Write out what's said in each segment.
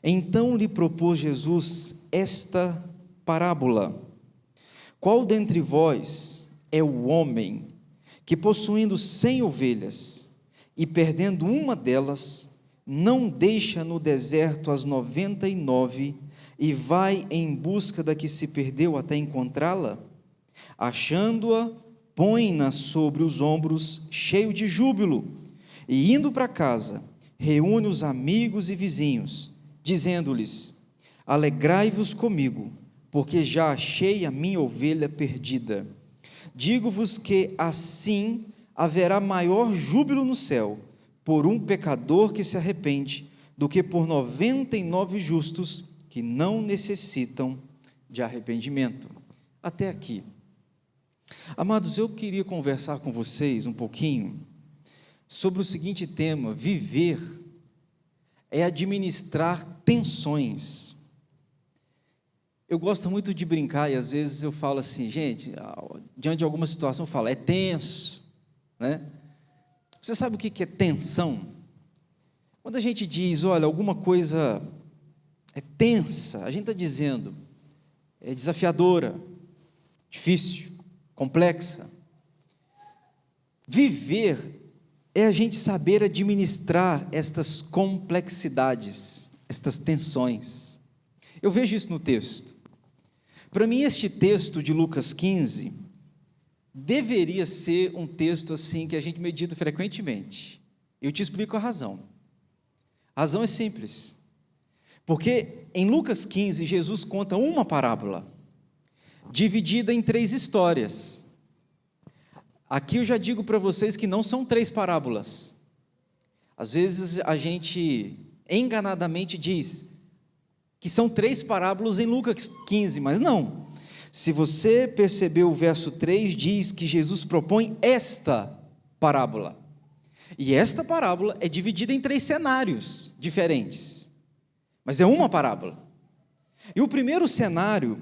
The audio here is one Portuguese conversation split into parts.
Então lhe propôs Jesus esta parábola: qual dentre vós é o homem que, possuindo 100 ovelhas e perdendo uma delas, não deixa no deserto as 99 e vai em busca da que se perdeu até encontrá-la? Achando-a, põe-na sobre os ombros, cheio de júbilo, e indo para casa, reúne os amigos e vizinhos, dizendo-lhes: alegrai-vos comigo, porque já achei a minha ovelha perdida. Digo-vos que assim haverá maior júbilo no céu por um pecador que se arrepende, do que por 99 justos que não necessitam de arrependimento. Até aqui. Amados, eu queria conversar com vocês um pouquinho sobre o seguinte tema: viver é administrar tensões. Eu gosto muito de brincar e às vezes eu falo assim, gente, diante de alguma situação eu falo, é tenso, né? Você sabe o que é tensão? Quando a gente diz, olha, alguma coisa é tensa, a gente está dizendo, é desafiadora, difícil, complexa. Viver é a gente saber administrar estas complexidades, estas tensões. Eu vejo isso no texto. Para mim, este texto de Lucas 15 deveria ser um texto assim que a gente medita frequentemente. Eu te explico a razão. A razão é simples. Porque em Lucas 15, Jesus conta uma parábola, dividida em 3 histórias. Aqui eu já digo para vocês que não são 3 parábolas. Às vezes a gente enganadamente diz que são 3 parábolas em Lucas 15, mas não. Se você percebeu o verso 3, diz que Jesus propõe esta parábola. E esta parábola é dividida em 3 cenários diferentes, mas é uma parábola. E o primeiro cenário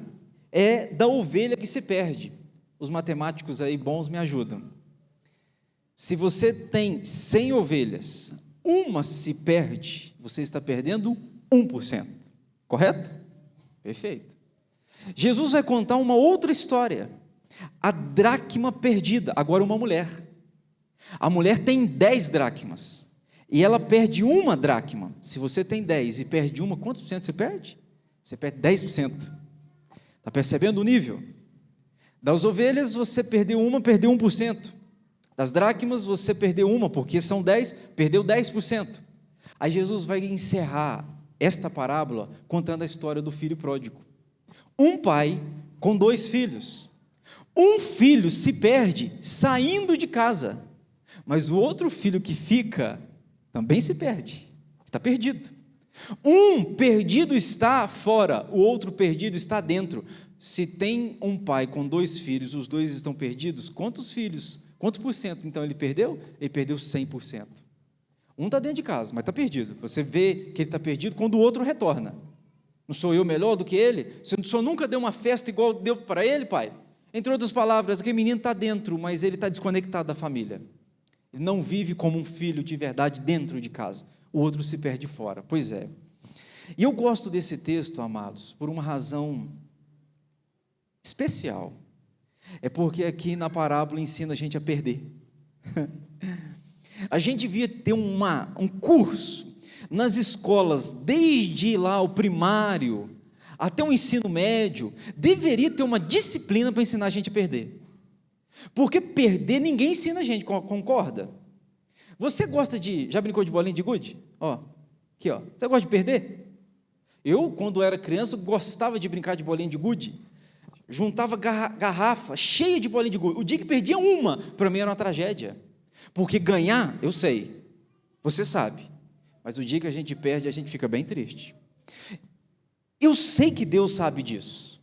é da ovelha que se perde. Os matemáticos aí bons me ajudam. Se você tem 100 ovelhas, uma se perde, você está perdendo 1%, correto? Perfeito. Jesus vai contar uma outra história, a dracma perdida, agora uma mulher. A mulher tem 10 dracmas, e ela perde uma dracma. Se você tem 10 e perde uma, quantos por cento você perde? Você perde 10%. Está percebendo o nível? Das ovelhas você perdeu uma, perdeu 1%. Das dracmas você perdeu uma, porque são 10, perdeu 10%. Aí Jesus vai encerrar esta parábola contando a história do filho pródigo. Um pai com 2 filhos. Um filho se perde saindo de casa, mas o outro filho que fica também se perde, está perdido. Um perdido está fora, o outro perdido está dentro. Se tem um pai com 2 filhos, os 2 estão perdidos, quantos filhos? Quantos por cento então ele perdeu? Ele perdeu 100%. Um está dentro de casa, mas está perdido. Você vê que ele está perdido quando o outro retorna. Não sou eu melhor do que ele? O senhor nunca deu uma festa igual deu para ele, pai? Entre outras palavras, aquele menino está dentro, mas ele está desconectado da família. Ele não vive como um filho de verdade dentro de casa. O outro se perde fora. Pois é. E eu gosto desse texto, amados, por uma razão especial. É porque aqui na parábola ensina a gente a perder. A gente devia ter um curso nas escolas, desde lá o primário até o ensino médio, deveria ter uma disciplina para ensinar a gente a perder. Porque perder ninguém ensina a gente, concorda? Você gosta já brincou de bolinha de gude? Ó, aqui ó, você gosta de perder? Eu, quando era criança, gostava de brincar de bolinha de gude, juntava garrafa cheia de bolinha de gude. O dia que perdia uma, para mim era uma tragédia, porque ganhar, eu sei, você sabe, mas o dia que a gente perde, a gente fica bem triste. Eu sei que Deus sabe disso.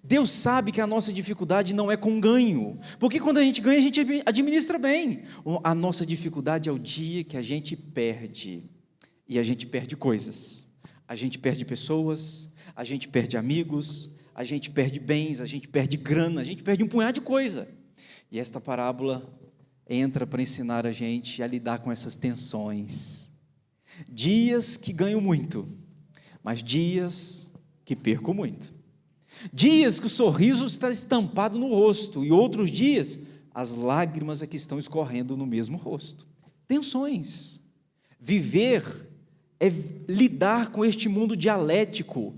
Deus sabe que a nossa dificuldade não é com ganho, porque quando a gente ganha, a gente administra bem. A nossa dificuldade é o dia que a gente perde, e a gente perde coisas. A gente perde pessoas, a gente perde amigos, a gente perde bens, a gente perde grana, a gente perde um punhado de coisa. E esta parábola entra para ensinar a gente a lidar com essas tensões. Dias que ganho muito, mas dias que perco muito. Dias que o sorriso está estampado no rosto, e outros dias as lágrimas é que estão escorrendo no mesmo rosto. Tensões. Viver é lidar com este mundo dialético.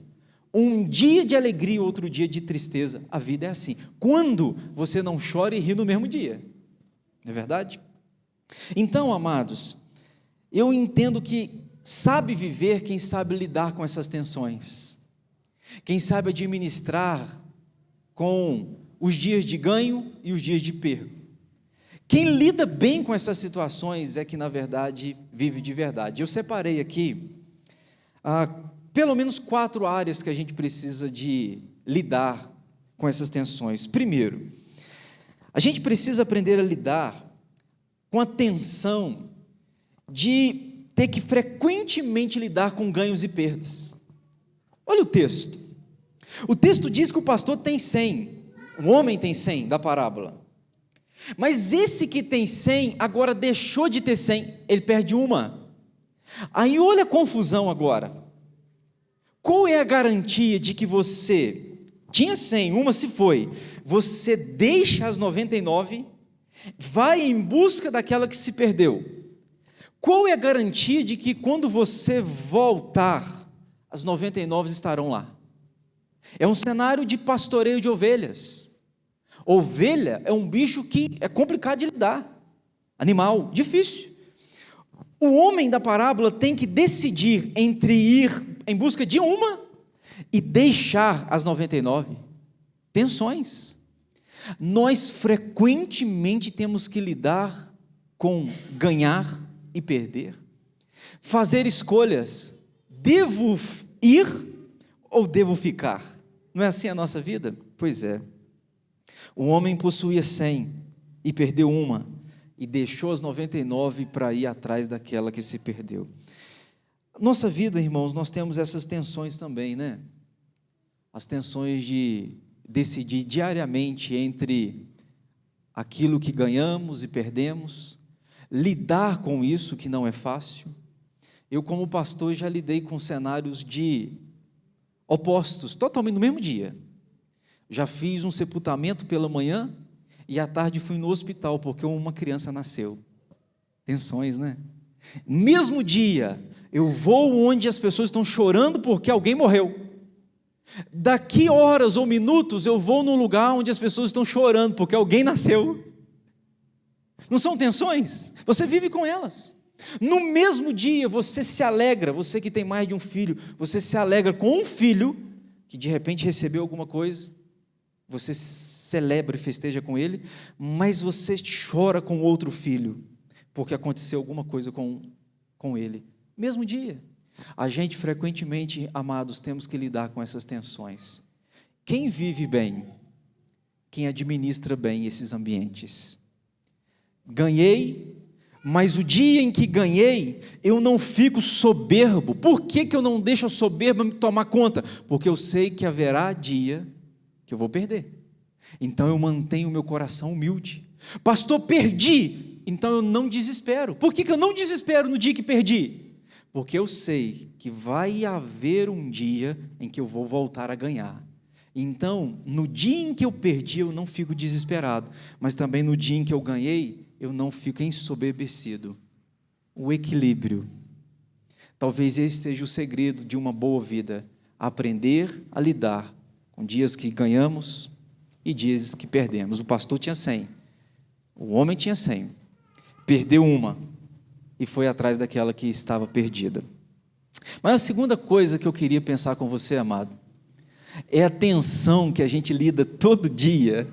Um dia de alegria, outro dia de tristeza. A vida é assim. Quando você não chora e ri no mesmo dia? Não é verdade? Então, amados, eu entendo que sabe viver quem sabe lidar com essas tensões. Quem sabe administrar com os dias de ganho e os dias de perda. Quem lida bem com essas situações é que, na verdade, vive de verdade. Eu separei aqui pelo menos 4 áreas que a gente precisa de lidar com essas tensões. Primeiro, a gente precisa aprender a lidar com a tensão de ter que frequentemente lidar com ganhos e perdas. Olha o texto. O texto diz que o pastor tem 100, o homem tem 100 da parábola. Mas esse que tem 100, agora deixou de ter 100, ele perde uma. Aí olha a confusão agora. Qual é a garantia de que você tinha 100, uma se foi, você deixa as 99, vai em busca daquela que se perdeu? Qual é a garantia de que quando você voltar, as 99 estarão lá? É um cenário de pastoreio de ovelhas. Ovelha é um bicho que é complicado de lidar, animal, difícil. O homem da parábola tem que decidir entre ir em busca de uma e deixar as 99. Tensões. Nós frequentemente temos que lidar com ganhar e perder, fazer escolhas. Devo ir ou devo ficar? Não é assim a nossa vida? Pois é. O homem possuía 100 e perdeu uma, e deixou as 99 para ir atrás daquela que se perdeu. Nossa vida, irmãos, nós temos essas tensões também, né? As tensões de decidir diariamente entre aquilo que ganhamos e perdemos, lidar com isso que não é fácil. Eu, como pastor, já lidei com cenários de opostos, totalmente no mesmo dia. Já fiz um sepultamento pela manhã e à tarde fui no hospital porque uma criança nasceu. Tensões, né? Mesmo dia, eu vou onde as pessoas estão chorando porque alguém morreu. Daqui horas ou minutos eu vou num lugar onde as pessoas estão chorando porque alguém nasceu. Não são tensões? Você vive com elas. No mesmo dia você se alegra, você que tem mais de um filho, você se alegra com um filho que de repente recebeu alguma coisa. Você celebra e festeja com ele, mas você chora com outro filho, porque aconteceu alguma coisa com ele. Mesmo dia. A gente frequentemente, amados, temos que lidar com essas tensões. Quem vive bem? Quem administra bem esses ambientes. Ganhei, mas o dia em que ganhei, eu não fico soberbo. Por que eu não deixo a soberba me tomar conta? Porque eu sei que haverá dia que eu vou perder. Então eu mantenho o meu coração humilde. Pastor, perdi. Então eu não desespero. Por que eu não desespero no dia que perdi? Porque eu sei que vai haver um dia em que eu vou voltar a ganhar. Então, no dia em que eu perdi, eu não fico desesperado. Mas também no dia em que eu ganhei, eu não fico ensoberbecido. O equilíbrio. Talvez esse seja o segredo de uma boa vida. Aprender a lidar com dias que ganhamos e dias que perdemos. O pastor tinha 100, o homem tinha 100, perdeu uma e foi atrás daquela que estava perdida. Mas a segunda coisa que eu queria pensar com você, amado, é a tensão que a gente lida todo dia,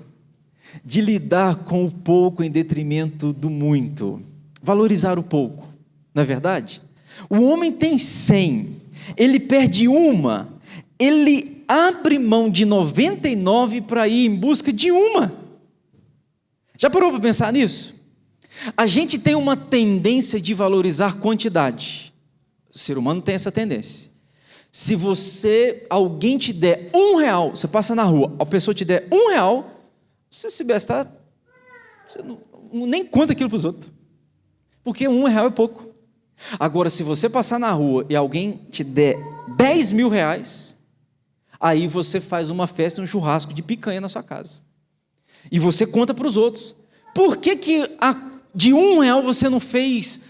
de lidar com o pouco em detrimento do muito, valorizar o pouco, não é verdade? O homem tem 100, ele perde uma, ele abre mão de 99 para ir em busca de uma. Já parou para pensar nisso? A gente tem uma tendência de valorizar quantidade. O ser humano tem essa tendência. Se alguém te der R$1, você passa na rua, a pessoa te der R$1, você se bestar, você nem conta aquilo para os outros. Porque R$1 é pouco. Agora, se você passar na rua e alguém te der 10 mil reais, aí você faz uma festa, um churrasco de picanha na sua casa. E você conta para os outros. Por que de R$ 1 você não fez,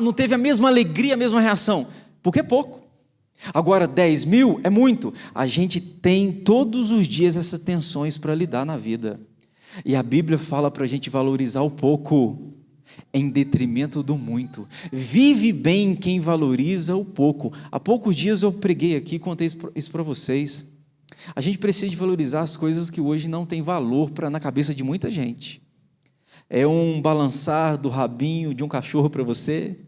não teve a mesma alegria, a mesma reação? Porque é pouco. Agora, 10 mil é muito. A gente tem todos os dias essas tensões para lidar na vida. E a Bíblia fala para a gente valorizar o pouco, em detrimento do muito. Vive bem quem valoriza o pouco. Há poucos dias eu preguei aqui, contei isso para vocês. A gente precisa de valorizar as coisas que hoje não têm valor na cabeça de muita gente. É um balançar do rabinho de um cachorro para você,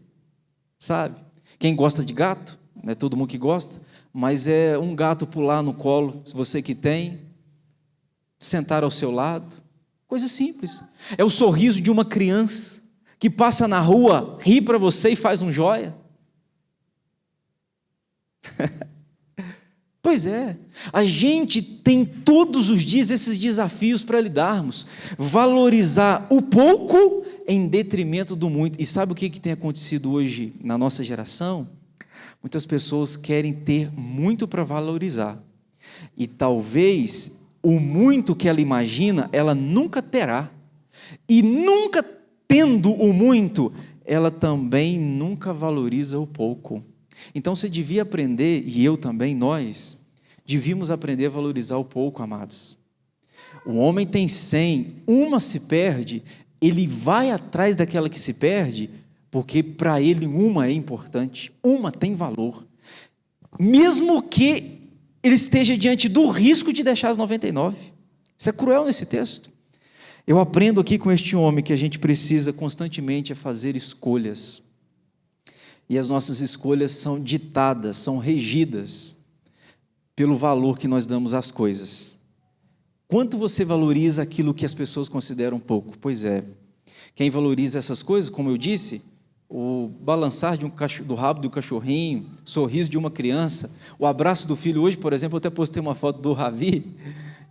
sabe? Quem gosta de gato, não é todo mundo que gosta, mas é um gato pular no colo, se você que tem, sentar ao seu lado, coisa simples. É o sorriso de uma criança que passa na rua, ri para você e faz um joia. Pois é, a gente tem todos os dias esses desafios para lidarmos, valorizar o pouco em detrimento do muito. E sabe o que tem acontecido hoje na nossa geração? Muitas pessoas querem ter muito para valorizar, e talvez o muito que ela imagina, ela nunca terá, e nunca tendo o muito, ela também nunca valoriza o pouco. Então você devia aprender, e eu também, nós, devíamos aprender a valorizar o pouco, amados. O homem tem 100, uma se perde, ele vai atrás daquela que se perde, porque para ele uma é importante, uma tem valor, mesmo que ele esteja diante do risco de deixar as 99. Isso é cruel nesse texto. Eu aprendo aqui com este homem que a gente precisa constantemente fazer escolhas. E as nossas escolhas são ditadas, são regidas pelo valor que nós damos às coisas. Quanto você valoriza aquilo que as pessoas consideram pouco? Pois é, quem valoriza essas coisas, como eu disse, o balançar do rabo do cachorrinho, sorriso de uma criança, o abraço do filho. Hoje, por exemplo, eu até postei uma foto do Ravi,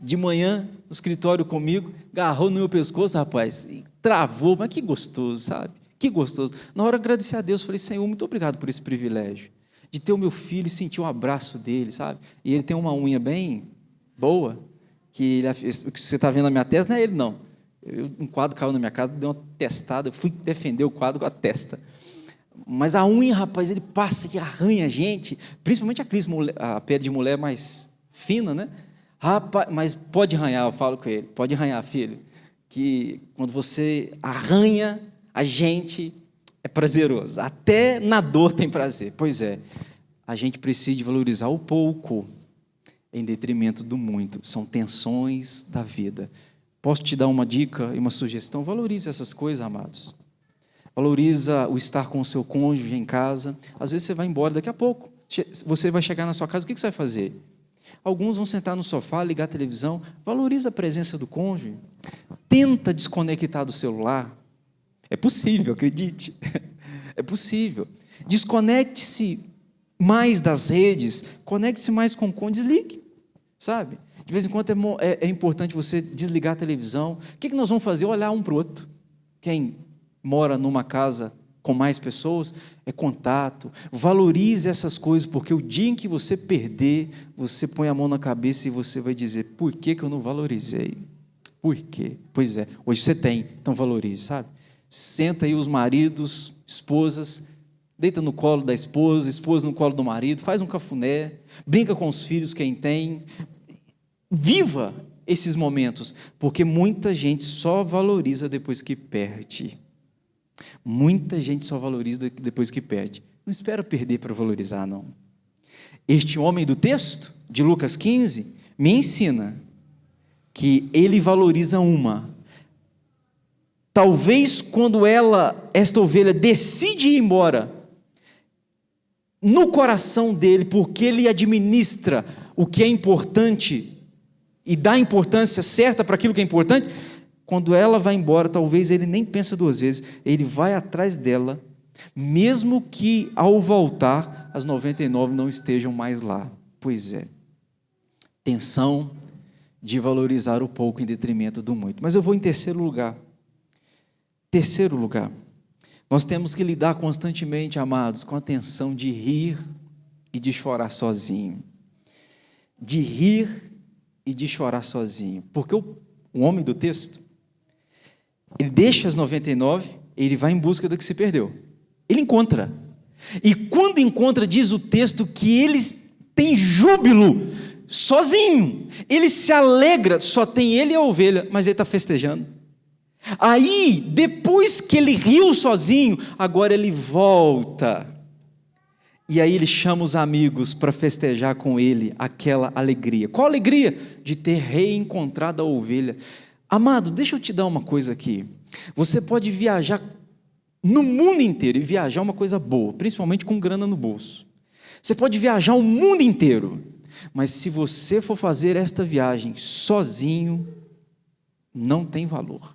de manhã, no escritório comigo, agarrou no meu pescoço, rapaz, e travou, mas que gostoso, sabe? Que gostoso. Na hora, agradecer a Deus, falei: Senhor, muito obrigado por esse privilégio, de ter o meu filho e sentir o abraço dele, sabe? E ele tem uma unha bem boa, que o que você está vendo na minha testa não é ele, não. Um quadro caiu na minha casa, deu uma testada, eu fui defender o quadro com a testa. Mas a unha, rapaz, ele passa que arranha a gente, principalmente a pele de mulher mais fina, né? Rapaz, mas pode arranhar, eu falo com ele, pode arranhar, filho, que quando você arranha a gente, é prazeroso, até na dor tem prazer. Pois é, a gente precisa de valorizar o pouco em detrimento do muito, são tensões da vida. Posso te dar uma dica e uma sugestão? Valorize essas coisas, amados. Valoriza o estar com o seu cônjuge em casa. Às vezes você vai embora daqui a pouco, você vai chegar na sua casa, o que você vai fazer? Alguns vão sentar no sofá, ligar a televisão. Valoriza a presença do cônjuge. Tenta desconectar do celular. É possível, acredite. É possível. Desconecte-se mais das redes, conecte-se mais com o cônjuge, desligue, sabe? De vez em quando é importante você desligar a televisão. O que nós vamos fazer? Olhar um para o outro. Quem mora numa casa com mais pessoas, é contato. Valorize essas coisas, porque o dia em que você perder, você põe a mão na cabeça e você vai dizer: por que eu não valorizei? Por quê? Pois é, hoje você tem, então valorize, sabe? Senta aí os maridos, esposas, deita no colo da esposa, esposa no colo do marido, faz um cafuné, brinca com os filhos, quem tem. Viva esses momentos, porque muita gente só valoriza depois que perde. Muita gente só valoriza depois que perde. Não espera perder para valorizar, não. Este homem do texto, de Lucas 15, me ensina que ele valoriza uma. Talvez quando esta ovelha decide ir embora, no coração dele, porque ele administra o que é importante e dá importância certa para aquilo que é importante, quando ela vai embora, talvez ele nem pensa duas vezes, ele vai atrás dela, mesmo que ao voltar, as 99 não estejam mais lá. Pois é, tensão de valorizar o pouco em detrimento do muito. Mas eu vou em terceiro lugar. Terceiro lugar, Nós temos que lidar constantemente, amados, com a tensão de rir e de chorar sozinho. De rir e de chorar sozinho. Porque o homem do texto, ele deixa as 99, ele vai em busca do que se perdeu. Ele encontra. E quando encontra, diz o texto que ele tem júbilo sozinho. Ele se alegra, só tem ele e a ovelha, mas ele está festejando. Aí, depois que ele riu sozinho, agora ele volta. E aí ele chama os amigos para festejar com ele aquela alegria. Qual alegria? De ter reencontrado a ovelha. Amado, deixa eu te dar uma coisa aqui. Você pode viajar no mundo inteiro, e viajar é uma coisa boa, principalmente com grana no bolso. Você pode viajar o mundo inteiro, mas se você for fazer esta viagem sozinho, não tem valor.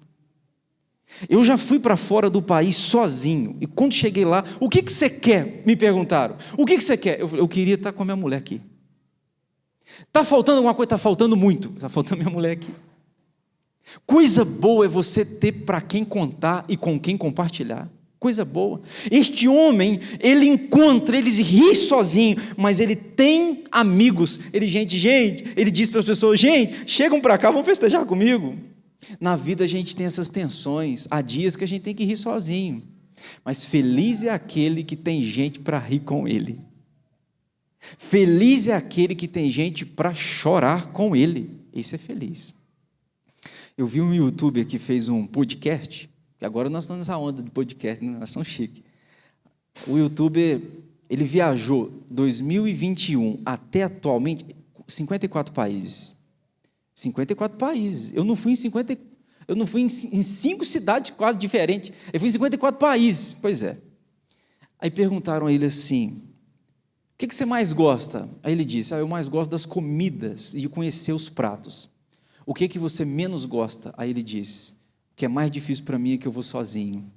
Eu já fui para fora do país sozinho, e quando cheguei lá, o que você quer? Me perguntaram, o que você quer? Eu queria estar com a minha mulher aqui. Está faltando alguma coisa? Está faltando muito, está faltando minha mulher aqui. Coisa boa é você ter para quem contar e com quem compartilhar. Coisa boa. Este homem, ele encontra, ele ri sozinho, mas ele tem amigos. Ele diz para as pessoas, gente, chegam para cá, vão festejar comigo. Na vida a gente tem essas tensões, há dias que a gente tem que rir sozinho, mas feliz é aquele que tem gente para rir com ele. Feliz é aquele que tem gente para chorar com ele. Esse é feliz. Eu vi um youtuber que fez um podcast, e agora nós estamos nessa onda de podcast, né? Nós somos chiques. O youtuber, ele viajou 2021 até atualmente 54 países. 54 países. Eu não fui em 5 cidades quase diferentes. Eu fui em 54 países. Pois é. Aí perguntaram a ele assim: o que você mais gosta? Aí ele disse: eu mais gosto das comidas e de conhecer os pratos. O que você menos gosta? Aí ele disse: o que é mais difícil para mim é que eu vou sozinho.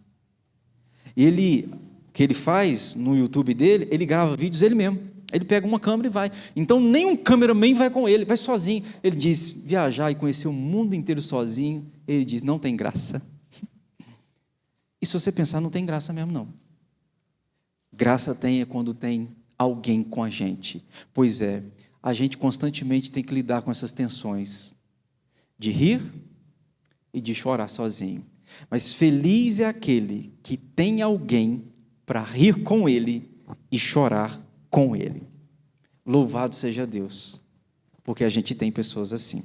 O que ele faz no YouTube dele, ele grava vídeos ele mesmo. Ele pega uma câmera e vai. Então nem um cameraman vai com ele, vai sozinho. Ele diz: viajar e conhecer o mundo inteiro sozinho, ele diz, não tem graça. E se você pensar, não tem graça mesmo não. Graça tem é quando tem alguém com a gente. Pois é, a gente constantemente tem que lidar com essas tensões de rir e de chorar sozinho. Mas feliz é aquele que tem alguém para rir com ele e chorar com ele. Louvado seja Deus, porque a gente tem pessoas assim.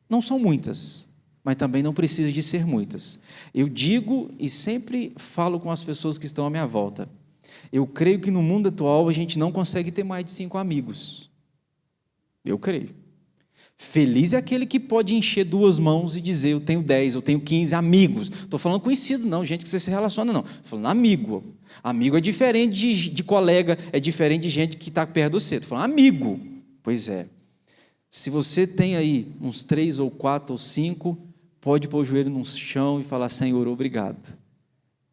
Não são muitas, mas também não precisa de ser muitas. Eu digo e sempre falo com as pessoas que estão à minha volta, eu creio que no mundo atual a gente não consegue ter mais de 5 amigos. Eu creio. Feliz é aquele que pode encher 2 mãos e dizer, eu tenho 10, eu tenho 15 amigos. Estou falando conhecido não, gente que você se relaciona não. Estou falando amigo. Amigo é diferente de colega, é diferente de gente que está perto de você. Estou falando amigo. Pois é. Se você tem aí uns 3 ou 4 ou 5, pode pôr o joelho no chão e falar, Senhor, obrigado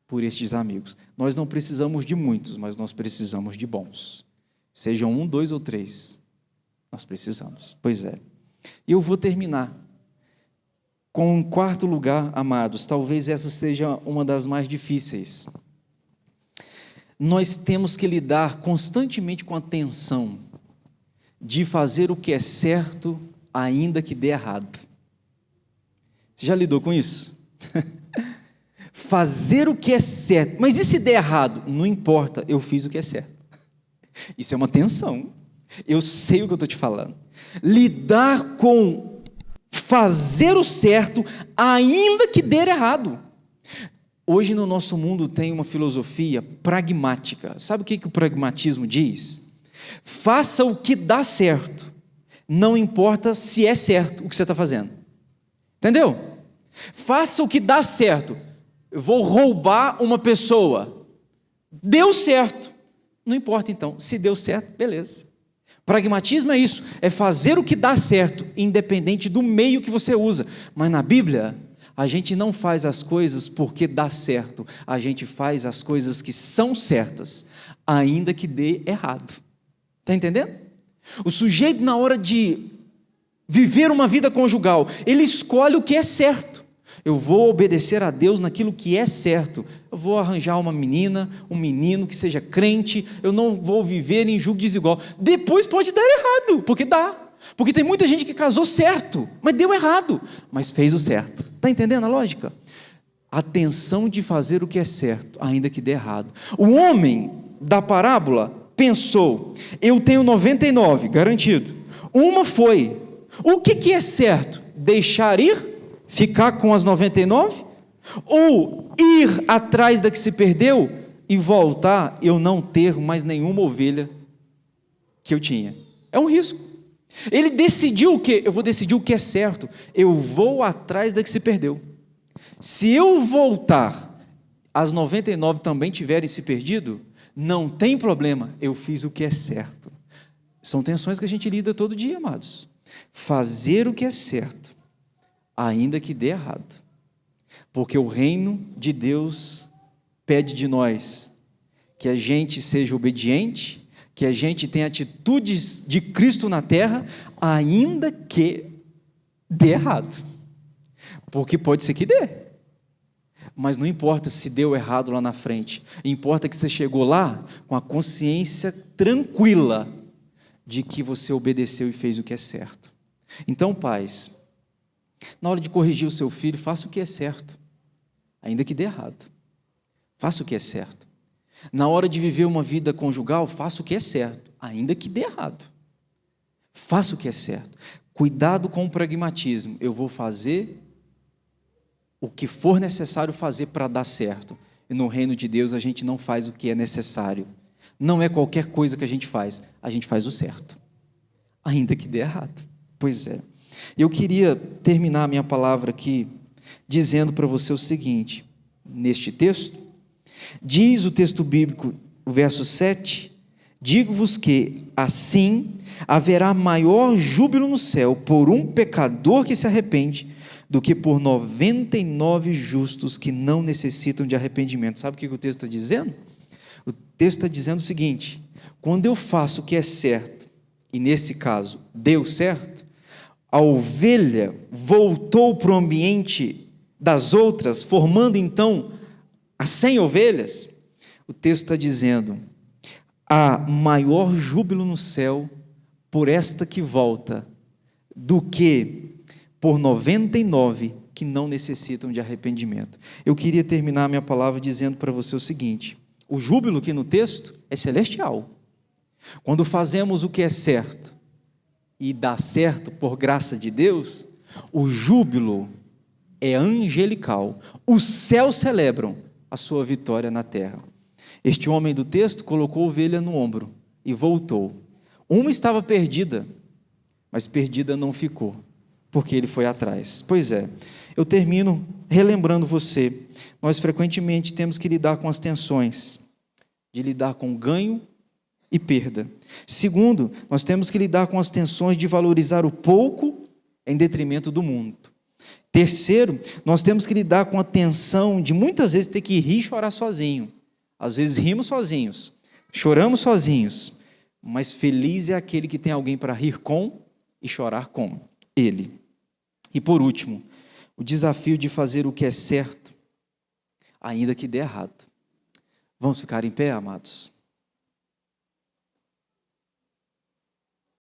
por estes amigos. Nós não precisamos de muitos, mas nós precisamos de bons. Sejam 1, 2 ou 3. Nós precisamos. Pois é. E eu vou terminar com um 4º lugar, amados. Talvez essa seja uma das mais difíceis. Nós temos que lidar constantemente com a tensão de fazer o que é certo, ainda que dê errado. Você já lidou com isso? Fazer o que é certo, mas e se der errado? Não importa, eu fiz o que é certo. Isso é uma tensão. Eu sei o que eu estou te falando. Lidar com fazer o certo, ainda que der errado. Hoje no nosso mundo tem uma filosofia pragmática. Sabe o que o pragmatismo diz? Faça o que dá certo, não importa se é certo o que você está fazendo. Entendeu? Faça o que dá certo. Eu vou roubar uma pessoa. Deu certo. Não importa então, se deu certo, beleza. Pragmatismo é isso, é fazer o que dá certo, independente do meio que você usa. Mas na Bíblia, a gente não faz as coisas porque dá certo, a gente faz as coisas que são certas, ainda que dê errado. Está entendendo? O sujeito, na hora de viver uma vida conjugal, ele escolhe o que é certo. Eu vou obedecer a Deus naquilo que é certo. Eu vou arranjar uma menina, um menino que seja crente. Eu não vou viver em julgo desigual. Depois pode dar errado, porque dá. Porque tem muita gente que casou certo, mas deu errado, mas fez o certo. Está entendendo a lógica? A tensão de fazer o que é certo, ainda que dê errado. O homem da parábola pensou: eu tenho 99, garantido. Uma foi. O que é certo? Deixar ir? Ficar com as 99? Ou ir atrás da que se perdeu e voltar e eu não ter mais nenhuma ovelha que eu tinha? É um risco. Ele decidiu o quê? Eu vou decidir o que é certo. Eu vou atrás da que se perdeu. Se eu voltar, as 99 também tiverem se perdido, não tem problema, eu fiz o que é certo. São tensões que a gente lida todo dia, amados. Fazer o que é certo, ainda que dê errado. Porque o reino de Deus pede de nós que a gente seja obediente, que a gente tenha atitudes de Cristo na terra, ainda que dê errado. Porque pode ser que dê. Mas não importa se deu errado lá na frente. Importa que você chegou lá com a consciência tranquila de que você obedeceu e fez o que é certo. Então, pais, na hora de corrigir o seu filho, faça o que é certo, ainda que dê errado. Faça o que é certo. Na hora de viver uma vida conjugal, faça o que é certo, ainda que dê errado. Faça o que é certo. Cuidado com o pragmatismo. Eu vou fazer o que for necessário fazer para dar certo. E no reino de Deus a gente não faz o que é necessário. Não é qualquer coisa que a gente faz o certo, ainda que dê errado. Pois é. Eu queria terminar a minha palavra aqui dizendo para você o seguinte: neste texto, diz o texto bíblico, o verso 7, digo-vos que assim haverá maior júbilo no céu por um pecador que se arrepende, do que por 99 justos que não necessitam de arrependimento. Sabe o que o texto está dizendo? O texto está dizendo o seguinte: quando eu faço o que é certo, e nesse caso deu certo, a ovelha voltou para o ambiente das outras, formando então as 100 ovelhas. O texto está dizendo: há maior júbilo no céu por esta que volta, do que por 99 que não necessitam de arrependimento. Eu queria terminar minha palavra dizendo para você o seguinte: o júbilo aqui no texto é celestial. Quando fazemos o que é certo e dá certo por graça de Deus, o júbilo é angelical. Os céus celebram a sua vitória na terra. Este homem do texto colocou a ovelha no ombro e voltou. Uma estava perdida, mas perdida não ficou, porque ele foi atrás. Pois é, eu termino relembrando você: nós frequentemente temos que lidar com as tensões, de lidar com ganho e perda. Segundo, nós temos que lidar com as tensões de valorizar o pouco em detrimento do mundo. Terceiro, nós temos que lidar com a tensão de muitas vezes ter que rir e chorar sozinho. Às vezes rimos sozinhos, choramos sozinhos, mas feliz é aquele que tem alguém para rir com e chorar com ele. E por último, o desafio de fazer o que é certo, ainda que dê errado. Vamos ficar em pé, amados?